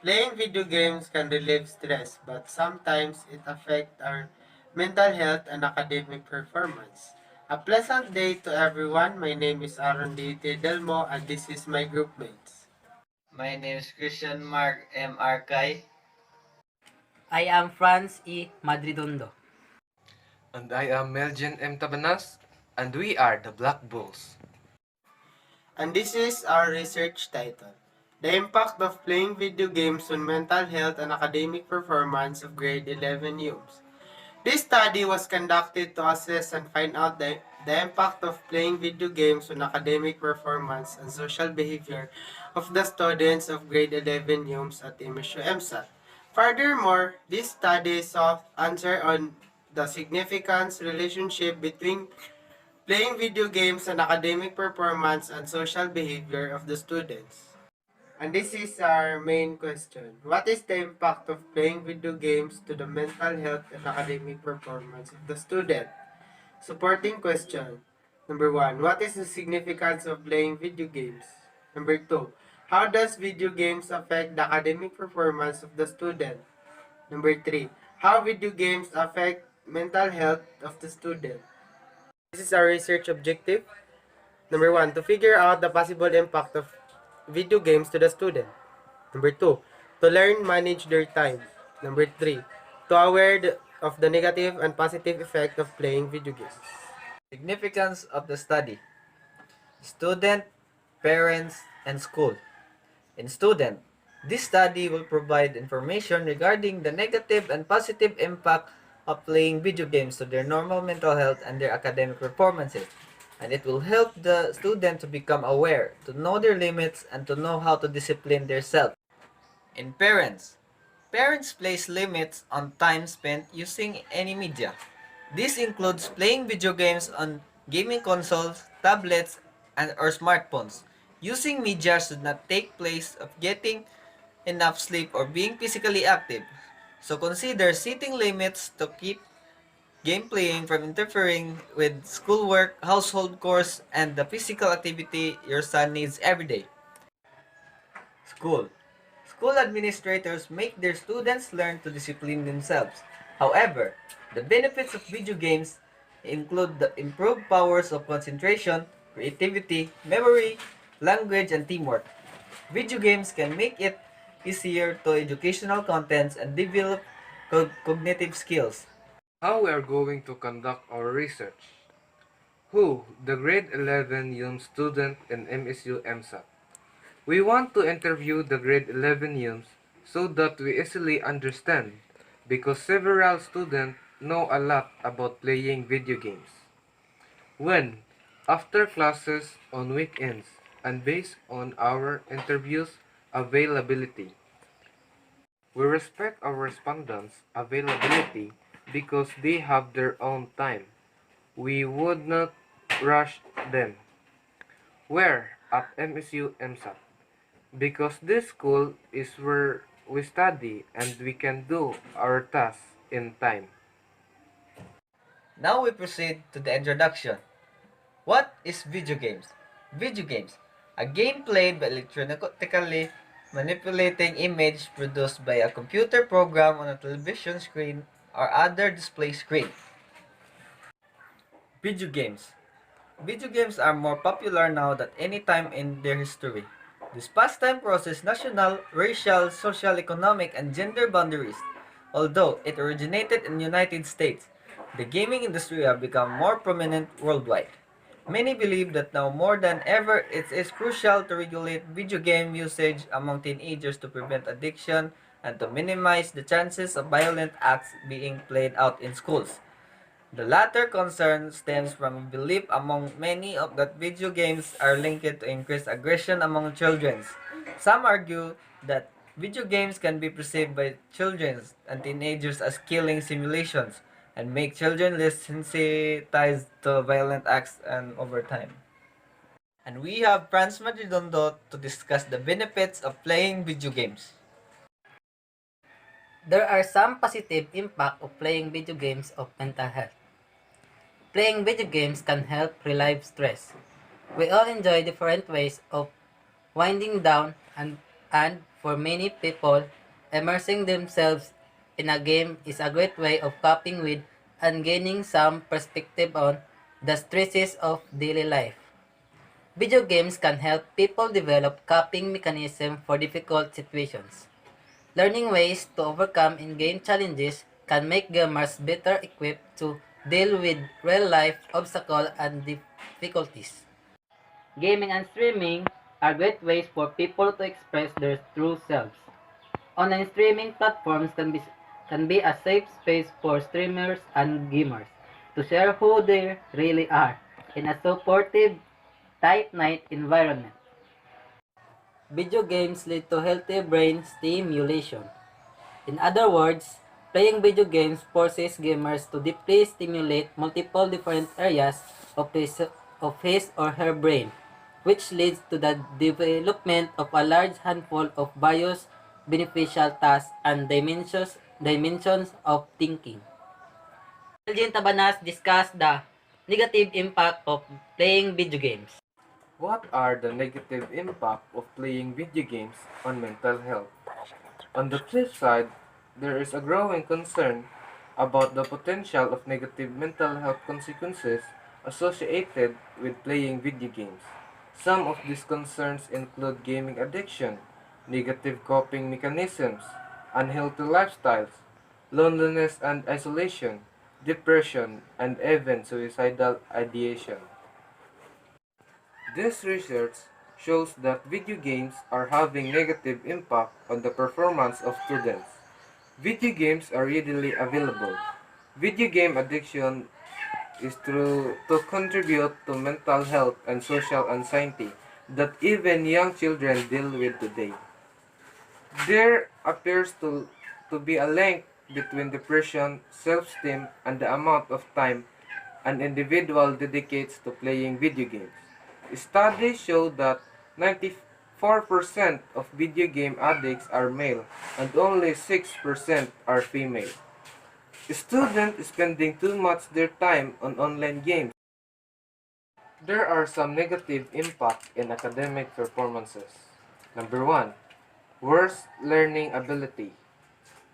Playing video games can relieve stress, but sometimes it affects our mental health and academic performance. A pleasant day to everyone. My name is Aaron D. Delmo and this is my group mates. My name is Christian Mark M. Arkay. I am Franz E. Madridondo. And I am Meljen M. Tabanas, and we are the Black Bulls. And this is our research title. The impact of playing video games on mental health and academic performance of grade 11 youths. This study was conducted to assess and find out the impact of playing video games on academic performance and social behavior of the students of grade 11 UMS at MSU EMSAT. Furthermore, this study sought answer on the significance relationship between playing video games and academic performance and social behavior of the students. And this is our main question. What is the impact of playing video games to the mental health and academic performance of the student? Supporting question. Number 1. What is the significance of playing video games? Number 2. How does video games affect the academic performance of the student? Number 3. How video games affect mental health of the student? This is our research objective. Number 1. To figure out the possible impact of video games to the student. Number 2. To learn manage their time. Number 3. To aware of the negative and positive effect of playing video games. Significance of the study. Student, parents, and school. In student, this study will provide information regarding the negative and positive impact of playing video games to their normal mental health and their academic performances. And it will help the student to become aware, to know their limits, and to know how to discipline themselves. In parents, parents place limits on time spent using any media. This includes playing video games on gaming consoles, tablets, and or smartphones. Using media should not take place of getting enough sleep or being physically active. So consider setting limits to keep game playing from interfering with schoolwork, household chores, and the physical activity your son needs every day. School. School administrators make their students learn to discipline themselves. However, the benefits of video games include the improved powers of concentration, creativity, memory, language, and teamwork. Video games can make it easier to educational contents and develop cognitive skills. How we are going to conduct our research? Who? The grade 11 young student in MSU EMSAT. We want to interview the grade 11 UMs so that we easily understand because several students know a lot about playing video games. When? After classes on weekends and based on our interviews availability. We respect our respondents' availability because they have their own time. We would not rush them. Where? At MSU EMSAT. Because this school is where we study and we can do our tasks in time. Now we proceed to the introduction. What is video games? Video games, a game played by electronically manipulating image produced by a computer program on a television screen or other display screen. Video games. Video games are more popular now than any time in their history. This pastime crosses national, racial, social, economic, and gender boundaries. Although it originated in the United States, the gaming industry has become more prominent worldwide. Many believe that now more than ever it is crucial to regulate video game usage among teenagers to prevent addiction and to minimize the chances of violent acts being played out in schools. The latter concern stems from a belief among many of that video games are linked to increased aggression among children. Some argue that video games can be perceived by children and teenagers as killing simulations and make children less sensitized to violent acts and over time. And we have Franz Madridondo to discuss the benefits of playing video games. There are some positive impact of playing video games of mental health. Playing video games can help relieve stress. We all enjoy different ways of winding down and And for many people, immersing themselves in a game is a great way of coping with and gaining some perspective on the stresses of daily life. Video games can help people develop coping mechanisms for difficult situations. Learning ways to overcome in-game challenges can make gamers better equipped to deal with real-life obstacles and difficulties. Gaming and streaming are great ways for people to express their true selves. Online streaming platforms can be a safe space for streamers and gamers to share who they really are in a supportive, tight-knit environment. Video games lead to healthy brain stimulation. In other words, playing video games forces gamers to deeply stimulate multiple different areas of his or her brain, which leads to the development of a large handful of various beneficial tasks and dimensions of thinking. Elgin Tabanas discussed the negative impact of playing video games. What are the negative impact of playing video games on mental health? On the flip side, there is a growing concern about the potential of negative mental health consequences associated with playing video games. Some of these concerns include gaming addiction, negative coping mechanisms, unhealthy lifestyles, loneliness and isolation, depression, and even suicidal ideation. This research shows that video games are having negative impact on the performance of students. Video games are readily available. Video game addiction is true to contribute to mental health and social anxiety that even young children deal with today. There appears to be a link between depression, self-esteem, and the amount of time an individual dedicates to playing video games. Studies show that 94% of video game addicts are male and only 6% are female. Students spending too much their time on online games. There are some negative impact in academic performances. Number 1, worse learning ability.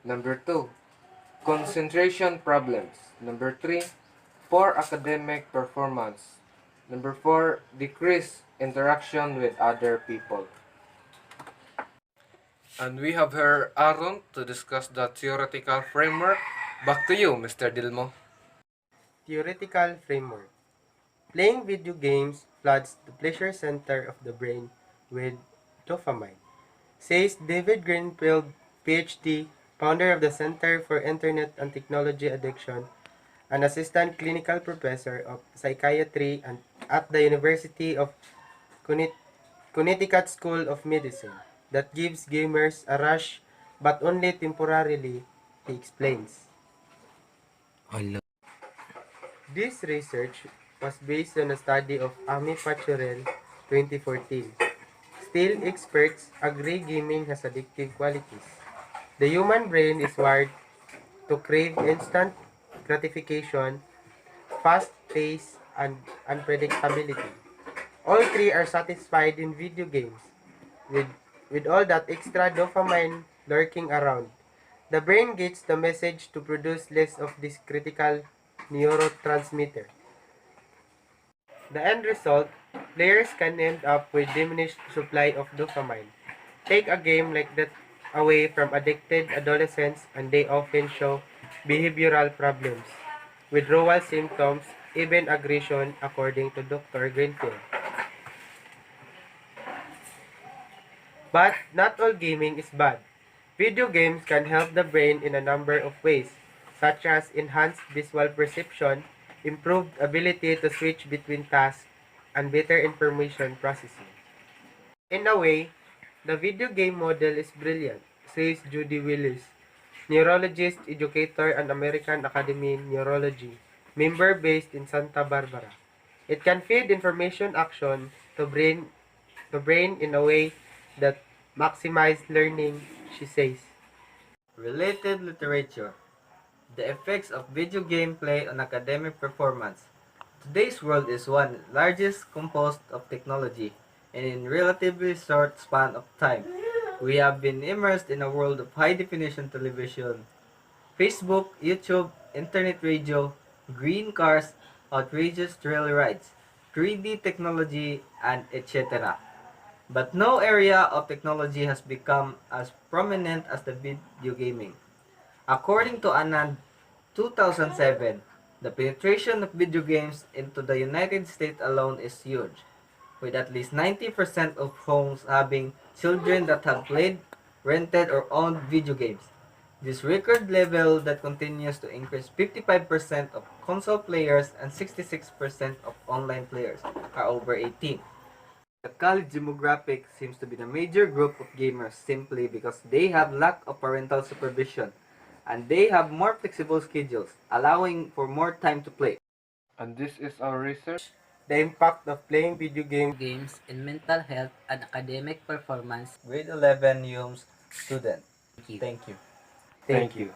Number 2, concentration problems. Number 3, poor academic performance. Number 4, decreased interaction with other people. And we have here Aaron to discuss the theoretical framework. Back to you, Mr. Dilmo. Theoretical framework. Playing video games floods the pleasure center of the brain with dopamine, says David Greenfield, PhD, founder of the Center for Internet and Technology Addiction, an assistant clinical professor of psychiatry at the University of Connecticut School of Medicine, that gives gamers a rush but only temporarily, he explains. This research was based on a study of Amy Pachurel, 2014. Still, experts agree gaming has addictive qualities. The human brain is wired to crave instant gratification, fast pace, and unpredictability. All three are satisfied in video games, with all that extra dopamine lurking around. The brain gets the message to produce less of this critical neurotransmitter. The end result, players can end up with diminished supply of dopamine. Take a game like that away from addicted adolescents and they often show behavioral problems, withdrawal symptoms, even aggression, according to Dr. Greenfield. But not all gaming is bad. Video games can help the brain in a number of ways, such as enhanced visual perception, improved ability to switch between tasks, and better information processing. In a way, the video game model is brilliant, says Judy Willis, neurologist, educator, and American Academy Neurology, member based in Santa Barbara. It can feed information action to brain in a way that maximizes learning, she says. Related literature. The effects of video game play on academic performance. Today's world is one largest composed of technology, and in relatively short span of time, We have been immersed in a world of high-definition television, Facebook, YouTube, internet radio, green cars, outrageous trail rides, 3D technology, and etc. But no area of technology has become as prominent as the video gaming. According to Anand 2007, the penetration of video games into the United States alone is huge, with at least 90% of homes having children that have played, rented, or owned video games. This record level that continues to increase. 55% of console players and 66% of online players are over 18. The college demographic seems to be the major group of gamers simply because they have lack of parental supervision and they have more flexible schedules, allowing for more time to play. And this is our research. The impact of playing video games. Games in mental health and academic performance. Grade 11 UMS student. Thank you. Thank you. Thank you.